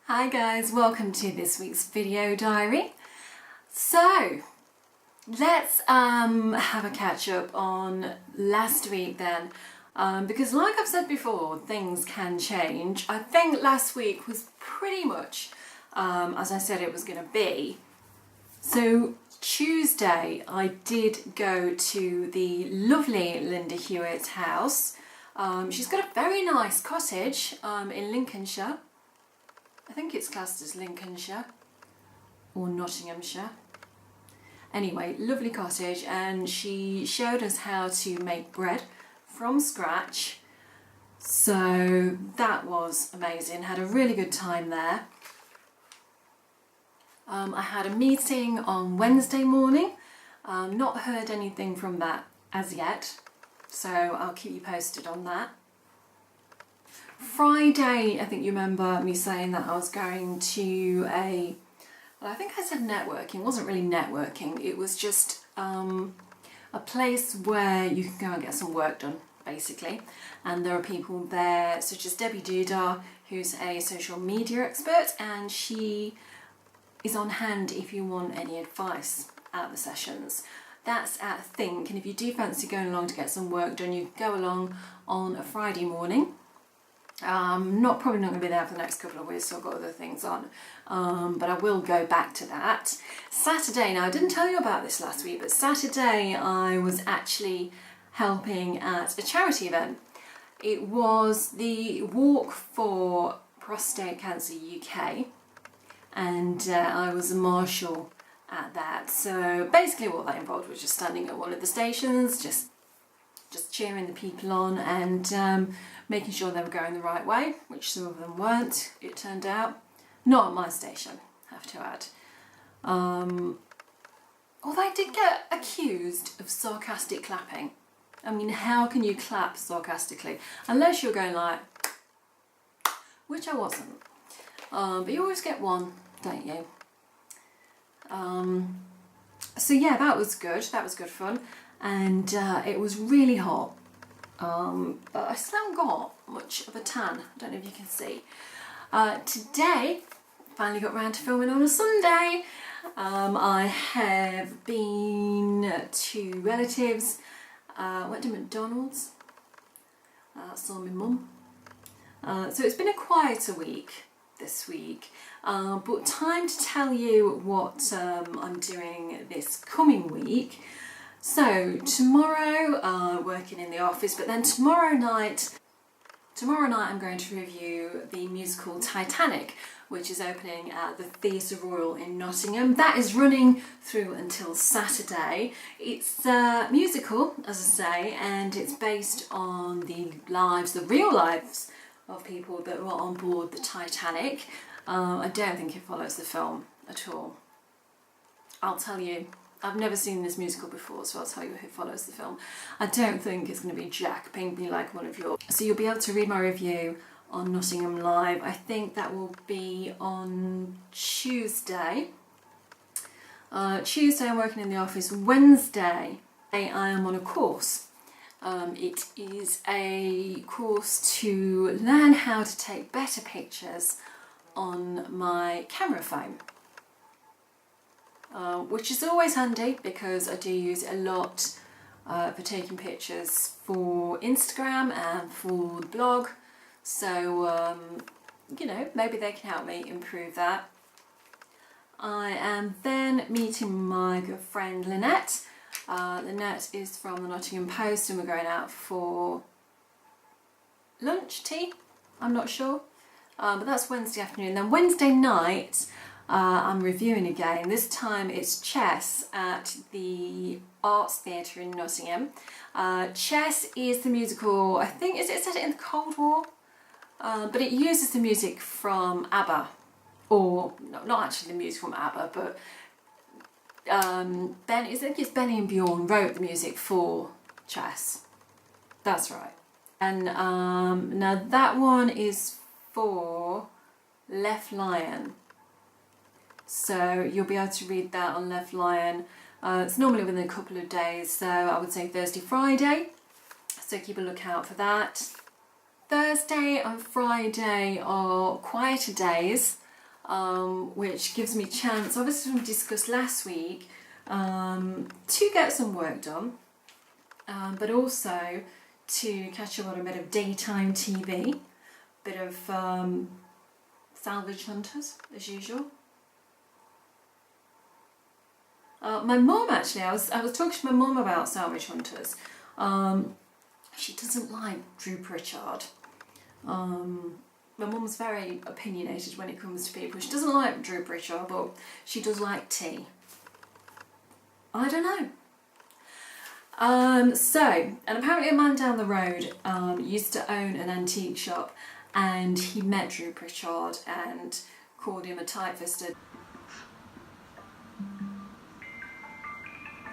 Hi guys, welcome to this week's video diary. So let's have a catch up on last week then, because like I've said before, things can change. I think last week was pretty much as I said it was going to be. So Tuesday I did go to the lovely Linda Hewitt's house. She's got a very nice cottage in Lincolnshire. I think it's classed as Lincolnshire or Nottinghamshire. Anyway, lovely cottage, and she showed us how to make bread from scratch. So that was amazing. Had a really good time there. I had a meeting on Wednesday morning. Not heard anything from that as yet, so I'll keep you posted on that. Friday, I think you remember me saying that I was going to I think I said networking. It wasn't really networking, it was just a place where you can go and get some work done, basically. And there are people there, such as Debbie Dudar, who's a social media expert, and she is on hand if you want any advice at the sessions. That's at Think, and if you do fancy going along to get some work done, you can go along on a Friday morning. Probably not going to be there for the next couple of weeks, so I've got other things on, but I will go back to that. Saturday, now I didn't tell you about this last week, but Saturday I was actually helping at a charity event. It was the Walk for Prostate Cancer UK, and I was a marshal at that. So basically what that involved was just standing at one of the stations, just cheering the people on and making sure they were going the right way, which some of them weren't, it turned out. Not at my station, have to add. Although I did get accused of sarcastic clapping. I mean, how can you clap sarcastically? Unless you're going like, which I wasn't. But you always get one, don't you? So yeah, that was good. That was good fun. And it was really hot. But I still haven't got much of a tan. I don't know if you can see. Today, finally got round to filming on a Sunday. I have been to relatives, went to McDonald's, saw my mum. So it's been a quieter week this week, but time to tell you what I'm doing this coming week. So tomorrow, working in the office, but then tomorrow night I'm going to review the musical Titanic, which is opening at the Theatre Royal in Nottingham. That is running through until Saturday. It's a musical, as I say, and it's based on the real lives of people that were on board the Titanic. I don't think it follows the film at all. I'll tell you. I've never seen this musical before, so I'll tell you who follows the film. I don't think it's going to be Jack paying me like one of yours. So you'll be able to read my review on Nottingham Live. I think that will be on Tuesday. Tuesday I'm working in the office. Wednesday I am on a course. It is a course to learn how to take better pictures on my camera phone. Which is always handy because I do use it a lot for taking pictures for Instagram and for the blog. So, you know, maybe they can help me improve that. I am then meeting my good friend Lynette. Lynette is from the Nottingham Post, and we're going out for lunch, tea, I'm not sure. But that's Wednesday afternoon. Then Wednesday night, I'm reviewing again. This time it's Chess at the Arts Theatre in Nottingham. Chess is the musical, I think, is it set in the Cold War? But it uses the music from ABBA. Or, no, not actually the music from ABBA, but I think it's Benny and Bjorn wrote the music for Chess. That's right. And now that one is for Left Lion. So you'll be able to read that on Left Lion. It's normally within a couple of days, so I would say Thursday, Friday. So keep a lookout for that. Thursday and Friday are quieter days. which gives me a chance, obviously we discussed last week, to get some work done, but also to catch up on a bit of daytime TV, bit of Salvage Hunters as usual. My mum actually, I was talking to my mum about Salvage Hunters. She doesn't like Drew Pritchard. My mum's very opinionated when it comes to people. She doesn't like Drew Pritchard, but she does like tea. I don't know. And apparently a man down the road used to own an antique shop, and he met Drew Pritchard and called him a tight-fisted.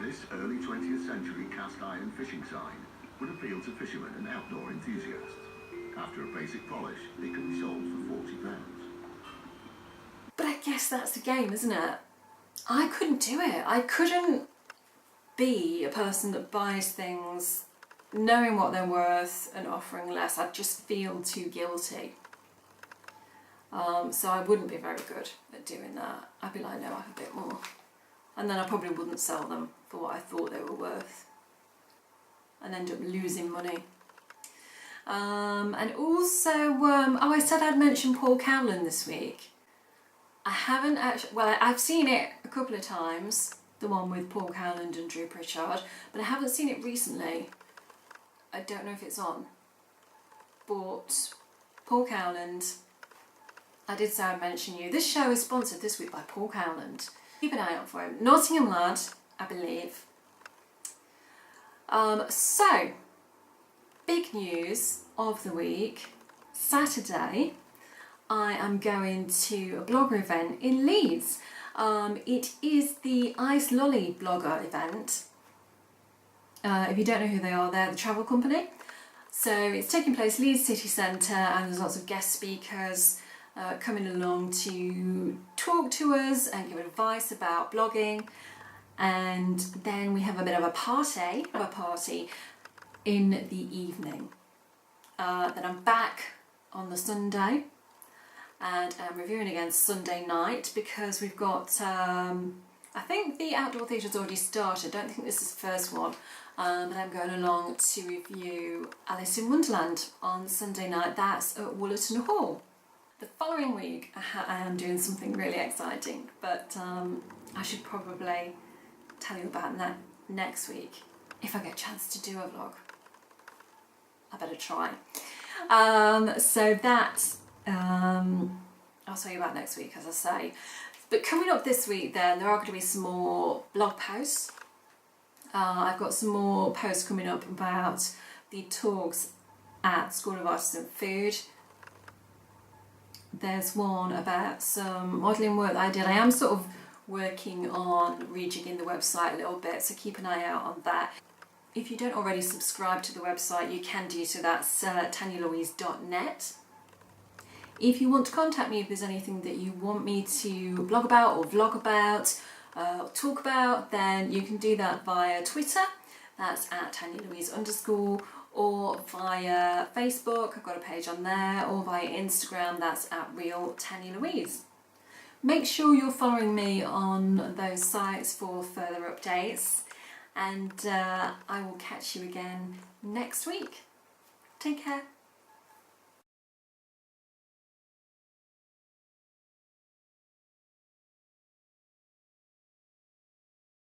This early 20th century cast iron fishing sign would appeal to fishermen and outdoor enthusiasts. After a basic polish, it can be sold for £40. But I guess that's the game, isn't it? I couldn't do it. I couldn't be a person that buys things knowing what they're worth and offering less. I'd just feel too guilty. So I wouldn't be very good at doing that. I'd be like, no, I have a bit more. And then I probably wouldn't sell them for what I thought they were worth and end up losing money. And also, I said I'd mention Paul Cowland this week. I haven't actually, well, I've seen it a couple of times, the one with Paul Cowland and Drew Pritchard, but I haven't seen it recently. I don't know if it's on. But Paul Cowland, I did say I'd mention you. This show is sponsored this week by Paul Cowland. Keep an eye out for him. Nottingham lad, I believe. So, big news of the week. Saturday, I am going to a blogger event in Leeds. It is the Ice Lolly blogger event. If you don't know who they are, they're the travel company. So it's taking place Leeds City Centre, and there's lots of guest speakers coming along to talk to us and give advice about blogging. And then we have a bit of a party in the evening. Then I'm back on the Sunday, and I'm reviewing again Sunday night because we've got, I think the outdoor theatre's already started. I don't think this is the first one, but I'm going along to review Alice in Wonderland on Sunday night. That's at Woollerton Hall. The following week I am doing something really exciting, but I should probably tell you about that next week if I get a chance to do a vlog. I better try. So that I'll tell you about next week, as I say. But coming up this week then, there are going to be some more blog posts. I've got some more posts coming up about the talks at School of Artisan Food. There's one about some modelling work that I did. I am sort of working on rejigging the website a little bit, so keep an eye out on that. If you don't already subscribe to the website, you can do so. That's tanyalouise.net. If you want to contact me, if there's anything that you want me to blog about or vlog about, or talk about, then you can do that via Twitter. That's at tanyalouise_, or via Facebook, I've got a page on there, or via Instagram, that's at Real Tanya Louise. Make sure you're following me on those sites for further updates, and I will catch you again next week. Take care.